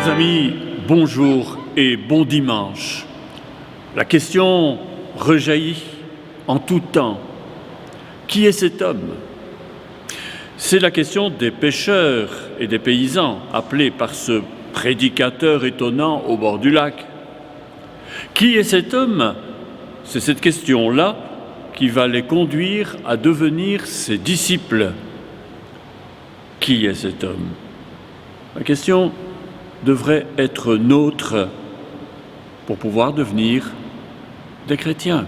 Amis, bonjour et bon dimanche. La question rejaillit en tout temps. Qui est cet homme? C'est la question des pêcheurs et des paysans, appelés par ce prédicateur étonnant au bord du lac. Qui est cet homme? C'est cette question-là qui va les conduire à devenir ses disciples. Qui est cet homme? La question devrait être nôtre pour pouvoir devenir des chrétiens.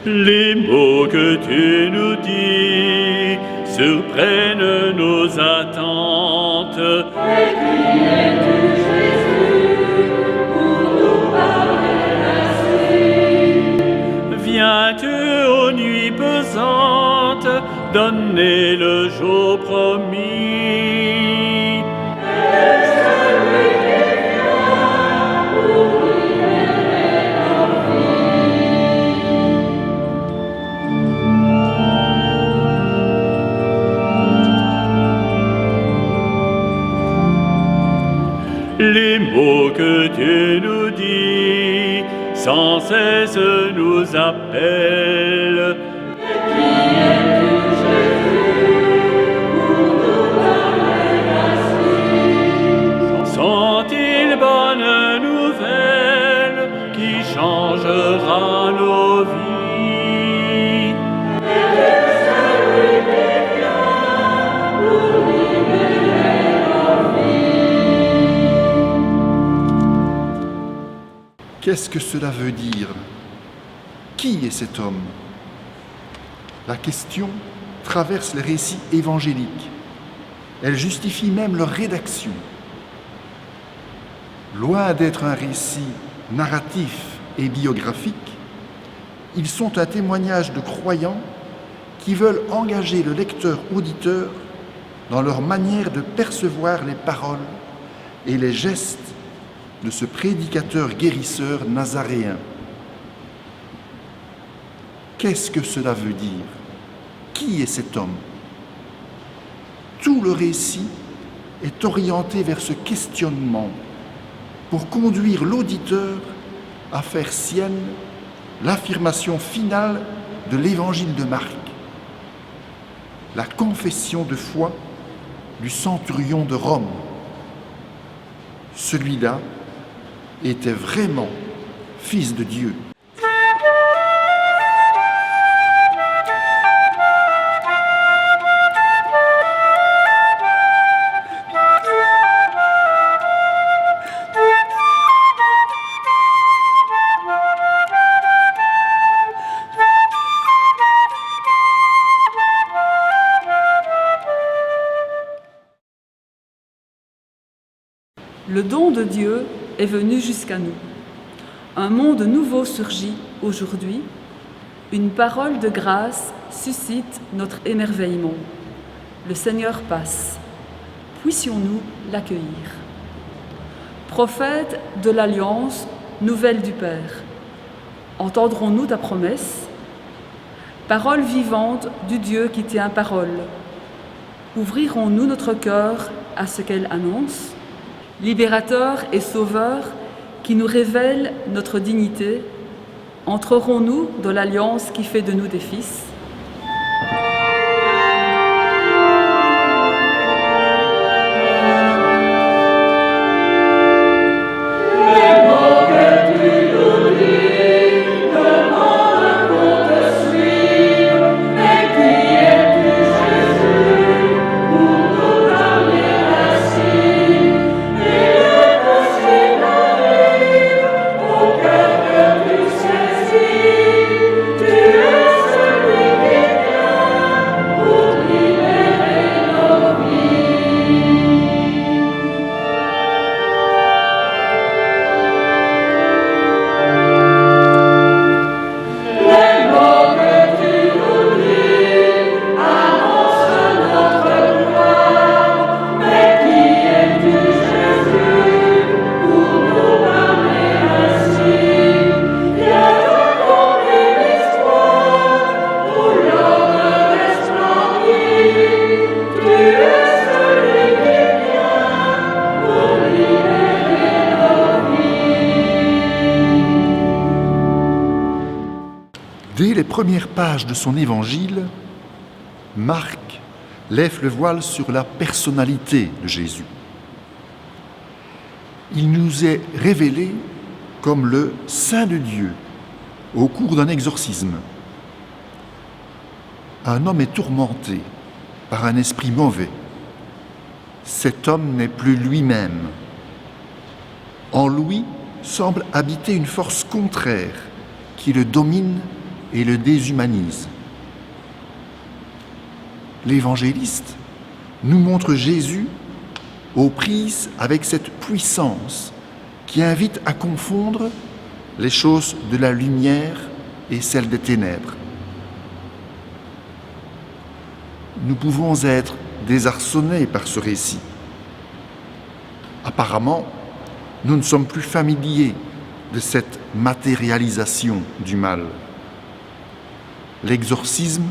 Les mots que tu nous dis surprennent nos attentes. Et qui es-tu, Jésus, pour nous parler ainsi? Viens-tu aux nuits pesantes donner le jour promis? Et celui qui vient pour libérer nos vies. Les mots que tu nous dis sans cesse nous appellent. Qui es-tu, Jésus, pour nous parler ainsi? Sont-ils bonnes nouvelles qui changera nos vies? Et celui qui vient pour libérer nos vies. Qu'est-ce que cela veut dire? Qui est cet homme? La question traverse les récits évangéliques. Elle justifie même leur rédaction. Loin d'être un récit narratif et biographique, ils sont un témoignage de croyants qui veulent engager le lecteur-auditeur dans leur manière de percevoir les paroles et les gestes de ce prédicateur guérisseur nazaréen. Qu'est-ce que cela veut dire? Qui est cet homme? Tout le récit est orienté vers ce questionnement pour conduire l'auditeur à faire sienne l'affirmation finale de l'évangile de Marc, la confession de foi du centurion de Rome. Celui-là était vraiment fils de Dieu. Le don de Dieu est venu jusqu'à nous. Un monde nouveau surgit aujourd'hui. Une parole de grâce suscite notre émerveillement. Le Seigneur passe. Puissions-nous l'accueillir. Prophète de l'Alliance, nouvelle du Père, entendrons-nous ta promesse? Parole vivante du Dieu qui tient parole. Ouvrirons-nous notre cœur à ce qu'elle annonce? Libérateur et sauveur qui nous révèle notre dignité, entrerons-nous dans l'alliance qui fait de nous des fils? Dès les premières pages de son évangile, Marc lève le voile sur la personnalité de Jésus. Il nous est révélé comme le Saint de Dieu au cours d'un exorcisme. Un homme est tourmenté par un esprit mauvais. Cet homme n'est plus lui-même. En lui semble habiter une force contraire qui le domine et le déshumanise. L'évangéliste nous montre Jésus aux prises avec cette puissance qui invite à confondre les choses de la lumière et celles des ténèbres. Nous pouvons être désarçonnés par ce récit. Apparemment, nous ne sommes plus familiers de cette matérialisation du mal. L'exorcisme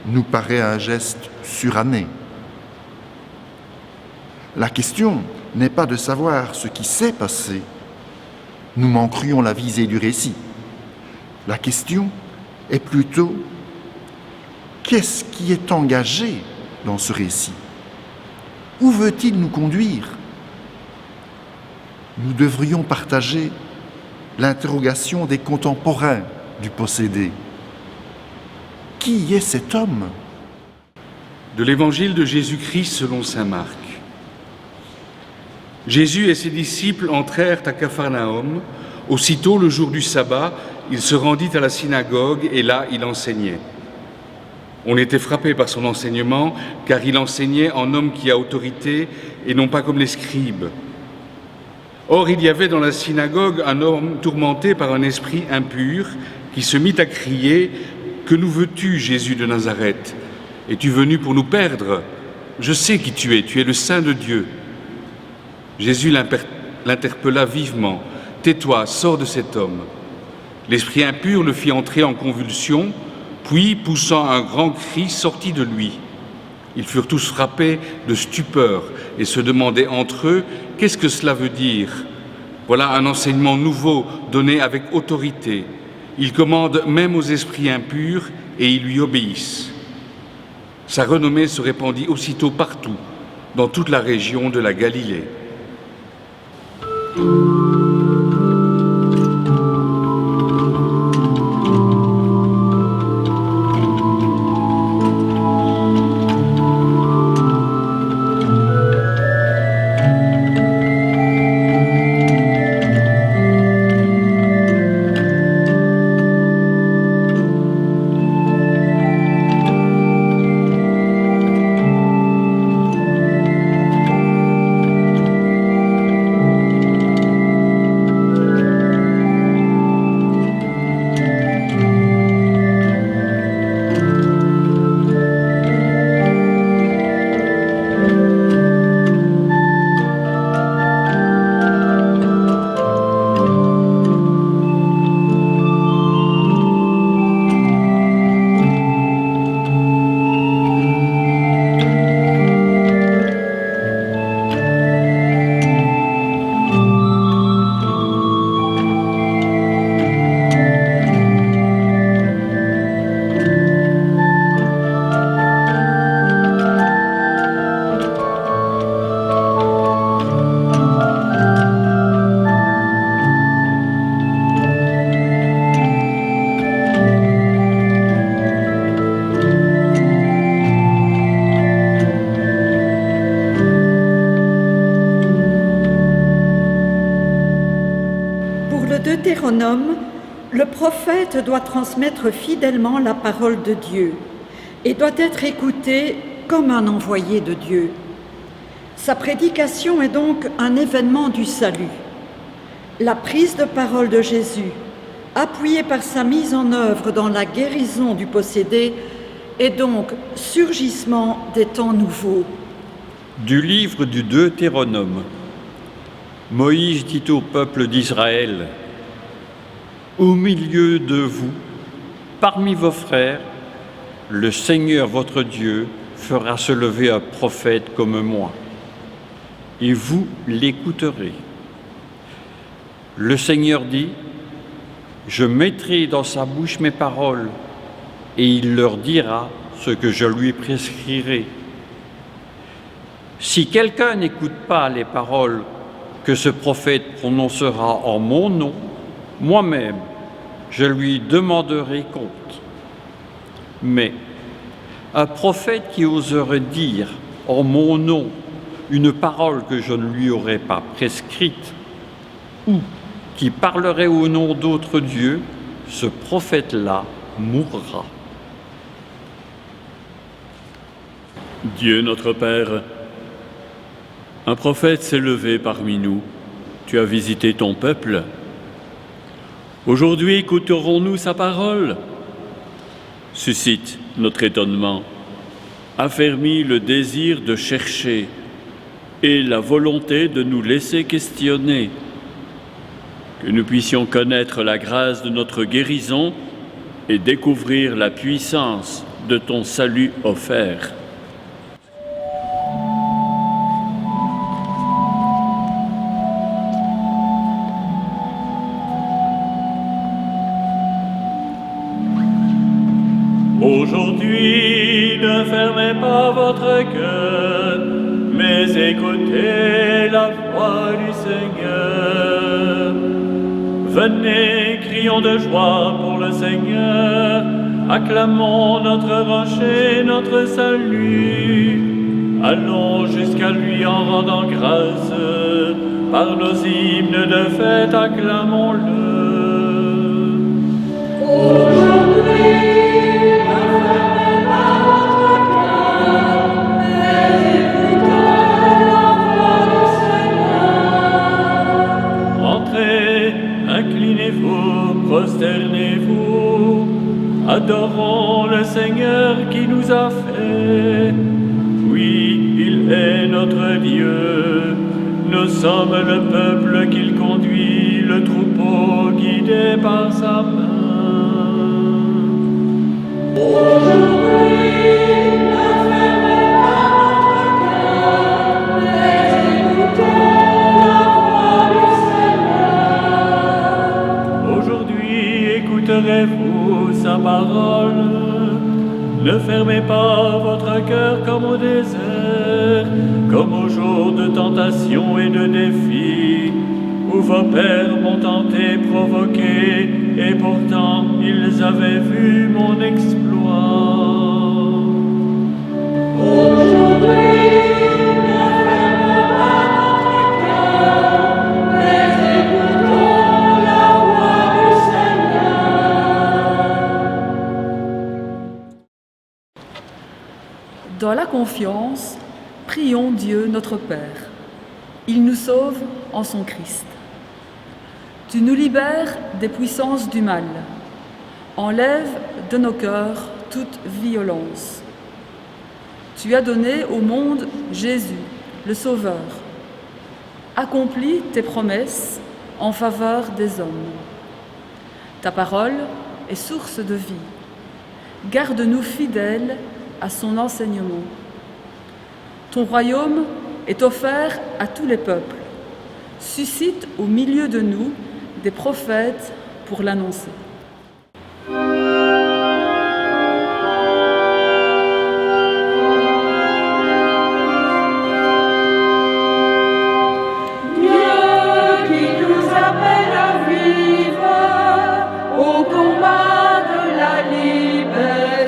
nous paraît un geste suranné. La question n'est pas de savoir ce qui s'est passé. Nous manquerions la visée du récit. La question est plutôt qu'est-ce qui est engagé dans ce récit? Où veut-il nous conduire? Nous devrions partager l'interrogation des contemporains du possédé. Qui est cet homme? De l'évangile de Jésus-Christ selon saint Marc. Jésus et ses disciples entrèrent à Capharnaüm. Aussitôt, le jour du sabbat, il se rendit à la synagogue et là, il enseignait. On était frappé par son enseignement, car il enseignait en homme qui a autorité et non pas comme les scribes. Or, il y avait dans la synagogue un homme tourmenté par un esprit impur qui se mit à crier « Que nous veux-tu, Jésus de Nazareth? Es-tu venu pour nous perdre? Je sais qui tu es le Saint de Dieu. » Jésus l'interpella vivement. « Tais-toi, sors de cet homme. » L'esprit impur le fit entrer en convulsion, puis, poussant un grand cri, sortit de lui. Ils furent tous frappés de stupeur et se demandaient entre eux « Qu'est-ce que cela veut dire ?» Voilà un enseignement nouveau donné avec autorité. Il commande même aux esprits impurs et ils lui obéissent. Sa renommée se répandit aussitôt partout, dans toute la région de la Galilée. le Deutéronome, le prophète doit transmettre fidèlement la parole de Dieu et doit être écouté comme un envoyé de Dieu. Sa prédication est donc un événement du salut. La prise de parole de Jésus, appuyée par sa mise en œuvre dans la guérison du possédé, est donc surgissement des temps nouveaux. Du livre du Deutéronome. Moïse dit au peuple d'Israël: au milieu de vous, parmi vos frères, le Seigneur votre Dieu fera se lever un prophète comme moi, et vous l'écouterez. Le Seigneur dit: je mettrai dans sa bouche mes paroles, et il leur dira ce que je lui prescrirai. Si quelqu'un n'écoute pas les paroles que ce prophète prononcera en mon nom, moi-même, je lui demanderai compte. Mais un prophète qui oserait dire en mon nom une parole que je ne lui aurais pas prescrite, ou qui parlerait au nom d'autres dieux, ce prophète-là mourra. Dieu notre Père, un prophète s'est levé parmi nous. Tu as visité ton peuple. Aujourd'hui, écouterons-nous sa parole? Suscite notre étonnement, affermis le désir de chercher et la volonté de nous laisser questionner, que nous puissions connaître la grâce de notre guérison et découvrir la puissance de ton salut offert. Aujourd'hui, ne fermez pas votre cœur, mais écoutez la voix du Seigneur. Venez, crions de joie pour le Seigneur, acclamons notre rocher, notre salut. Allons jusqu'à lui en rendant grâce, par nos hymnes de fête, acclamons-le. Prosternez-vous, adorons le Seigneur qui nous a fait. Oui, il est notre Dieu, nous sommes le peuple qu'il conduit, le troupeau guidé par sa main. Écouterez-vous sa parole? Ne fermez pas votre cœur comme au désert, comme au jour de tentation et de défi, où vos pères m'ont tenté, provoqué, et pourtant ils avaient vu mon exploit. Dans la confiance, prions Dieu notre Père. Il nous sauve en son Christ. Tu nous libères des puissances du mal. Enlève de nos cœurs toute violence. Tu as donné au monde Jésus, le Sauveur. Accomplis tes promesses en faveur des hommes. Ta parole est source de vie. Garde-nous fidèles à son enseignement. Ton royaume est offert à tous les peuples. Suscite au milieu de nous des prophètes pour l'annoncer. Au combat de la liberté.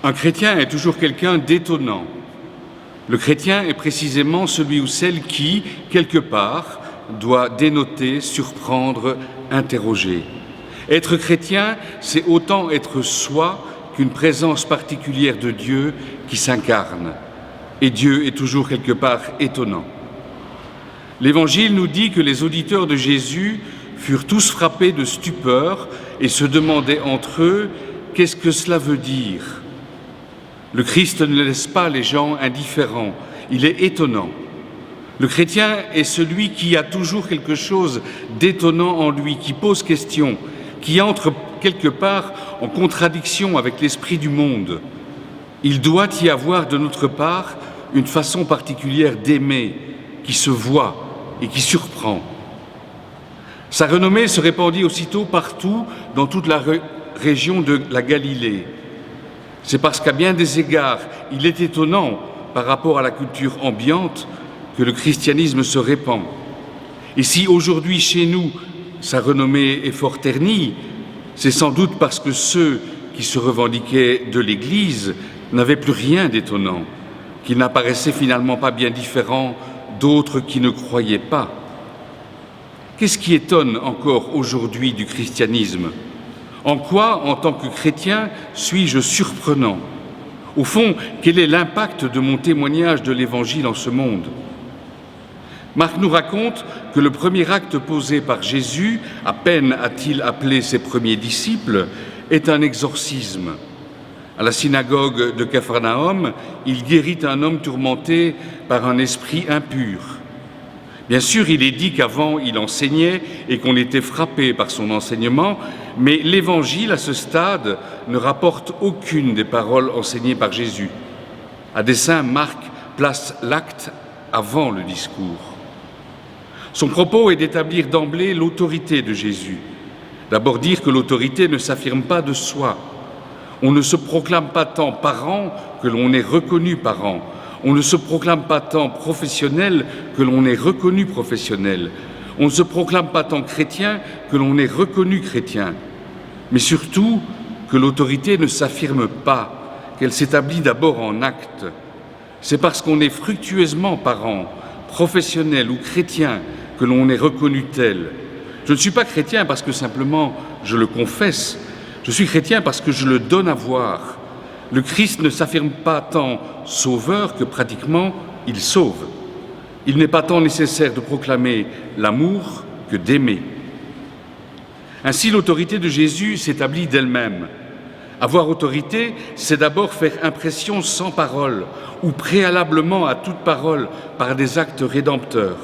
Un chrétien est toujours quelqu'un d'étonnant. Le chrétien est précisément celui ou celle qui, quelque part, doit dénoter, surprendre, interroger. Être chrétien, c'est autant être soi qu'une présence particulière de Dieu qui s'incarne. Et Dieu est toujours quelque part étonnant. L'Évangile nous dit que les auditeurs de Jésus furent tous frappés de stupeur et se demandaient entre eux « Qu'est-ce que cela veut dire ?» Le Christ ne laisse pas les gens indifférents, il est étonnant. Le chrétien est celui qui a toujours quelque chose d'étonnant en lui, qui pose question, qui entre quelque part en contradiction avec l'esprit du monde. Il doit y avoir de notre part une façon particulière d'aimer, qui se voit et qui surprend. Sa renommée se répandit aussitôt partout dans toute la région de la Galilée. C'est parce qu'à bien des égards, il est étonnant par rapport à la culture ambiante que le christianisme se répand. Et si aujourd'hui chez nous, sa renommée est fort ternie, c'est sans doute parce que ceux qui se revendiquaient de l'Église n'avaient plus rien d'étonnant, qu'ils n'apparaissaient finalement pas bien différents d'autres qui ne croyaient pas. Qu'est-ce qui étonne encore aujourd'hui du christianisme ? En quoi, en tant que chrétien, suis-je surprenant ? Au fond, quel est l'impact de mon témoignage de l'Évangile en ce monde ? Marc nous raconte que le premier acte posé par Jésus, à peine a-t-il appelé ses premiers disciples, est un exorcisme. À la synagogue de Capharnaüm, il guérit un homme tourmenté par un esprit impur. Bien sûr, il est dit qu'avant, il enseignait et qu'on était frappé par son enseignement, mais l'Évangile, à ce stade, ne rapporte aucune des paroles enseignées par Jésus. À dessein, Marc place l'acte avant le discours. Son propos est d'établir d'emblée l'autorité de Jésus. D'abord dire que l'autorité ne s'affirme pas de soi. On ne se proclame pas tant parent que l'on est reconnu parent. On ne se proclame pas tant professionnel que l'on est reconnu professionnel. On ne se proclame pas tant chrétien que l'on est reconnu chrétien. Mais surtout, que l'autorité ne s'affirme pas, qu'elle s'établit d'abord en acte. C'est parce qu'on est fructueusement parent, professionnel ou chrétien que l'on est reconnu tel. Je ne suis pas chrétien parce que simplement je le confesse. Je suis chrétien parce que je le donne à voir. Le Christ ne s'affirme pas tant sauveur que pratiquement il sauve. Il n'est pas tant nécessaire de proclamer l'amour que d'aimer. Ainsi, l'autorité de Jésus s'établit d'elle-même. Avoir autorité, c'est d'abord faire impression sans parole ou préalablement à toute parole par des actes rédempteurs.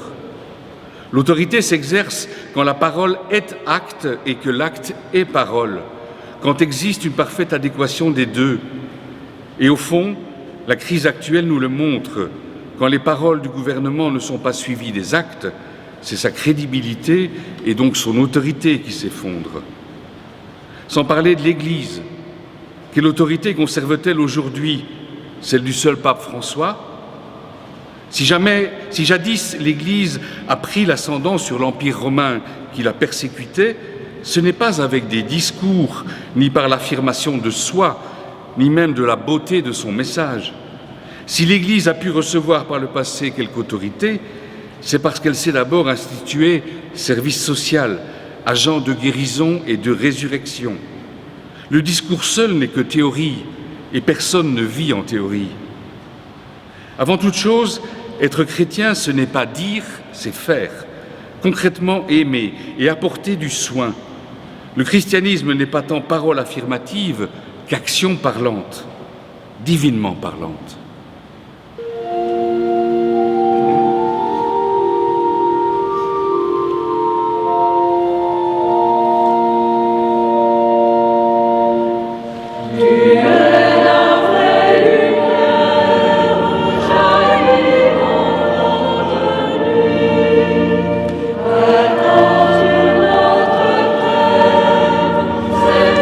L'autorité s'exerce quand la parole est acte et que l'acte est parole, quand existe une parfaite adéquation des deux. Et au fond, la crise actuelle nous le montre. Quand les paroles du gouvernement ne sont pas suivies des actes, c'est sa crédibilité et donc son autorité qui s'effondre. Sans parler de l'Église, quelle autorité conserve-t-elle aujourd'hui ? Celle du seul pape François ? Si jadis l'Église a pris l'ascendant sur l'Empire romain qui la persécutait, ce n'est pas avec des discours, ni par l'affirmation de soi, ni même de la beauté de son message. Si l'Église a pu recevoir par le passé quelque autorité, c'est parce qu'elle s'est d'abord instituée service social, agent de guérison et de résurrection. Le discours seul n'est que théorie, et personne ne vit en théorie. Avant toute chose, être chrétien, ce n'est pas dire, c'est faire. Concrètement aimer et apporter du soin. Le christianisme n'est pas tant parole affirmative qu'action parlante, divinement parlante. C'est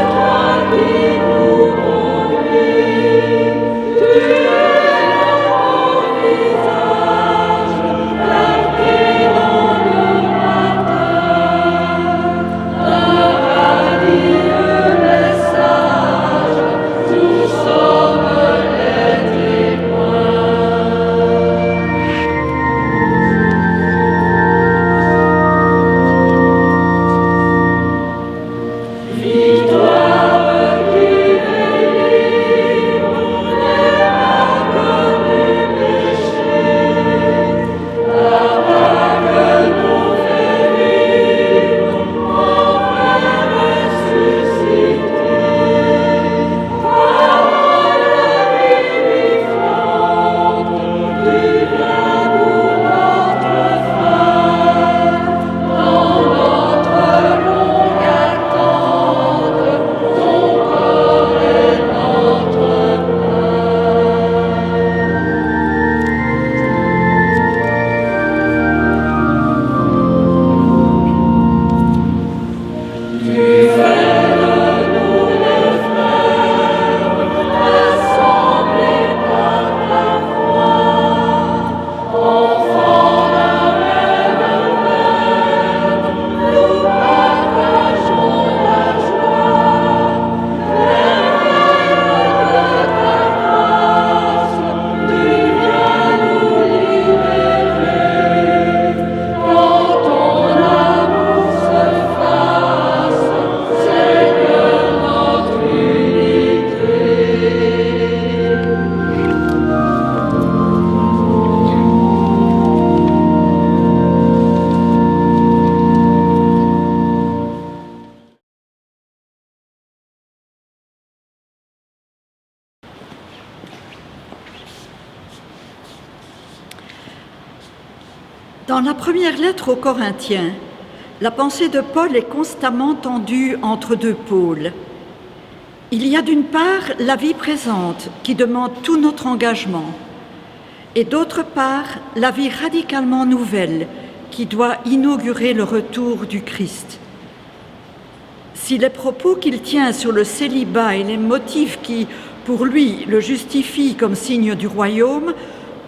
toi qui nous conduis. Dans la première lettre aux Corinthiens, la pensée de Paul est constamment tendue entre deux pôles. Il y a d'une part la vie présente qui demande tout notre engagement, et d'autre part la vie radicalement nouvelle qui doit inaugurer le retour du Christ. Si les propos qu'il tient sur le célibat et les motifs qui, pour lui, le justifient comme signe du royaume,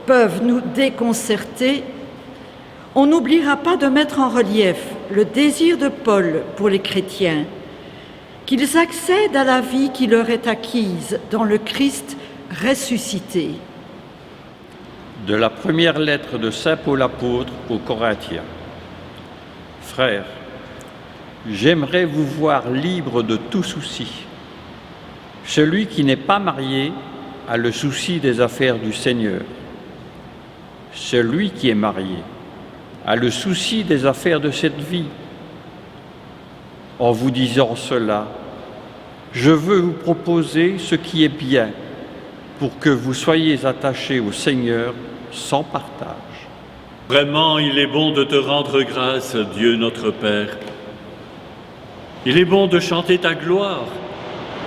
peuvent nous déconcerter, on n'oubliera pas de mettre en relief le désir de Paul pour les chrétiens, qu'ils accèdent à la vie qui leur est acquise dans le Christ ressuscité. De la première lettre de saint Paul apôtre aux Corinthiens. Frères, j'aimerais vous voir libre de tout souci. Celui qui n'est pas marié a le souci des affaires du Seigneur. Celui qui est marié a le souci des affaires de cette vie. En vous disant cela, je veux vous proposer ce qui est bien pour que vous soyez attachés au Seigneur sans partage. Vraiment, il est bon de te rendre grâce, Dieu notre Père. Il est bon de chanter ta gloire.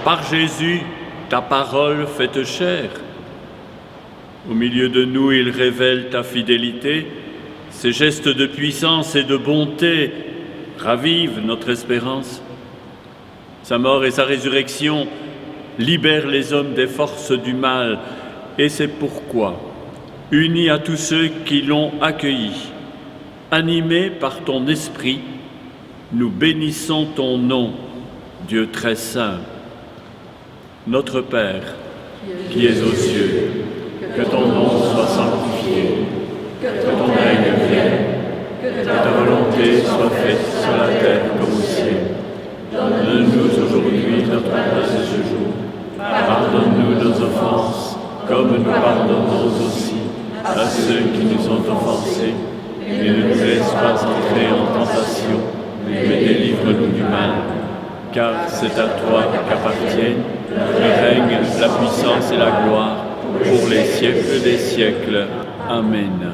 Par Jésus, ta parole faite chair. Au milieu de nous, il révèle ta fidélité. Ses gestes de puissance et de bonté ravivent notre espérance. Sa mort et sa résurrection libèrent les hommes des forces du mal, et c'est pourquoi, unis à tous ceux qui l'ont accueilli, animés par ton esprit, nous bénissons ton nom, Dieu très saint. Notre Père, qui es aux cieux, que ton nom soit sanctifié, que ton règne vienne, que ta volonté soit faite sur la terre comme au ciel. Donne-nous aujourd'hui notre pain de ce jour. Pardonne-nous nos offenses, comme nous pardonnons aussi à ceux qui nous ont offensés. Et ne nous laisse pas entrer en tentation, mais délivre-nous du mal. Car c'est à toi qu'appartiennent le règne, la puissance et la gloire, pour les siècles des siècles. Amen.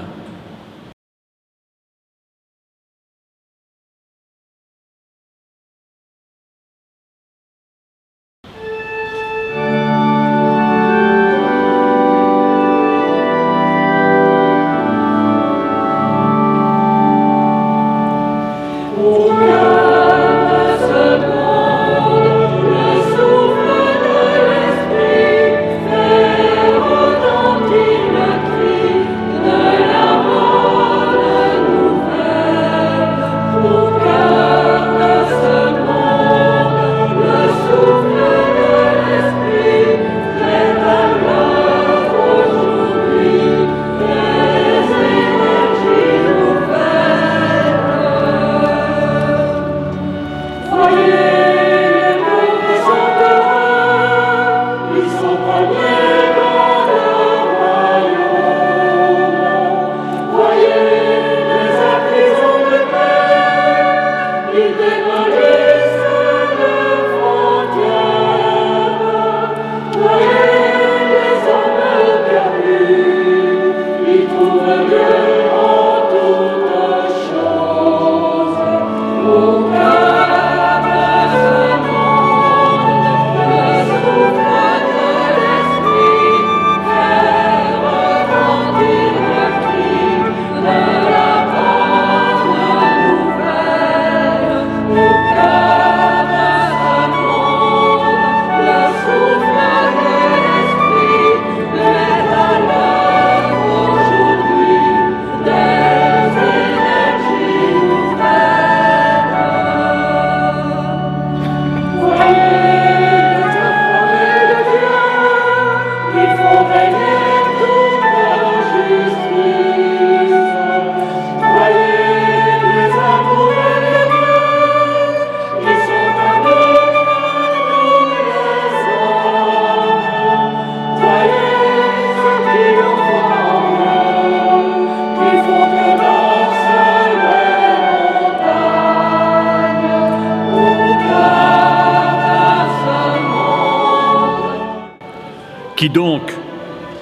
Qui donc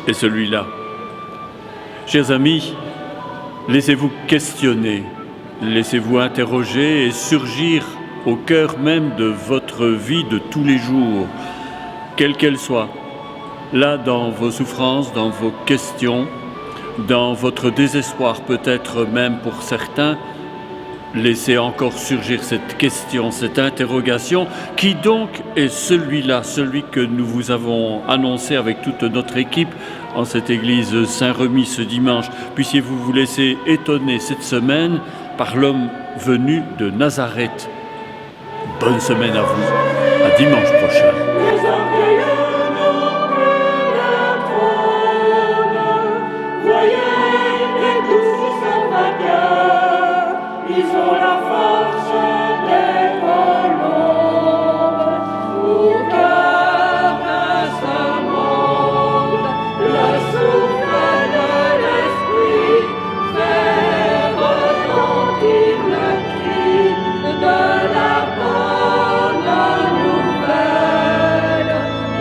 est celui-là? Chers amis, Laissez-vous questionner, laissez-vous interroger et surgir au cœur même de votre vie de tous les jours, quelle qu'elle soit, là dans vos souffrances, dans vos questions, dans votre désespoir peut-être même pour certains. Laissez encore surgir cette question, cette interrogation, qui donc est celui-là, celui que nous vous avons annoncé avec toute notre équipe en cette église Saint-Remy ce dimanche. Puissiez-vous vous laisser étonner cette semaine par l'homme venu de Nazareth. Bonne semaine à vous, à dimanche prochain. Les orgueilleux n'ont plus d'un trône. Voyez les douces qui sont vainqueurs. Ils ont la force des colombes. Au cœur de ce monde, le souffle de l'esprit fait retentir le cri de la bonne nouvelle.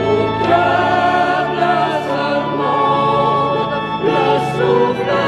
Au cœur de ce monde, le souffle